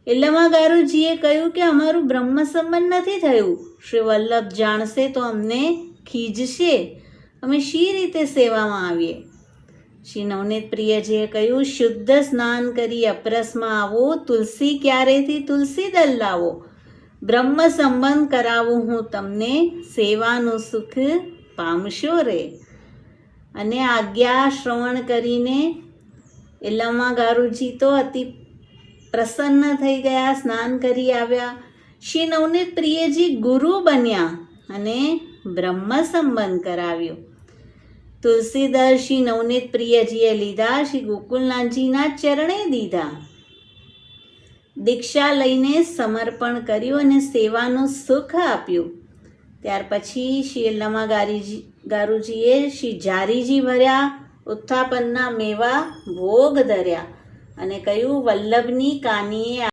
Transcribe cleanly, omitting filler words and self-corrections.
એલામા ગારુજીએ કહ્યું કે અમારું બ્રહ્મ સંબંધ નથી થયું. શ્રી વલ્લભ જાણશે તો અમને ખીજશે. અમે શી રીતે સેવામાં આવીએ? શ્રી નવનીત પ્રિયજીએ કહ્યું, શુદ્ધ સ્નાન કરી અપરસમાં આવો, તુલસી ક્યારેથી તુલસી દલ લાવો. બ્રહ્મ સંબંધ કરાવું હું તમને, સેવાનું સુખ પામશો રે. અને આજ્ઞા શ્રવણ કરીને એલામા ગારુજી તો અતિ પ્રસન્ન થઈ ગયા, સ્નાન કરી આવ્યા. શ્રી નવનીત પ્રિયજી ગુરુ બન્યા અને બ્રહ્મ સંબંધ કરાવ્યો. તુલસીદળ શ્રી નવનીત પ્રિયજીએ લીધા, શ્રી ગોકુલનાથજીના ચરણે દીધા. દીક્ષા લઈને સમર્પણ કર્યું અને સેવાનું સુખ આપ્યું. ત્યાર પછી શ્રી એલામા ગારુજીએ શ્રી જારીજી ભર્યા, ઉત્થાપનના મેવા ભોગ ધર્યા અને કહ્યું, વલ્લભની કાનીએ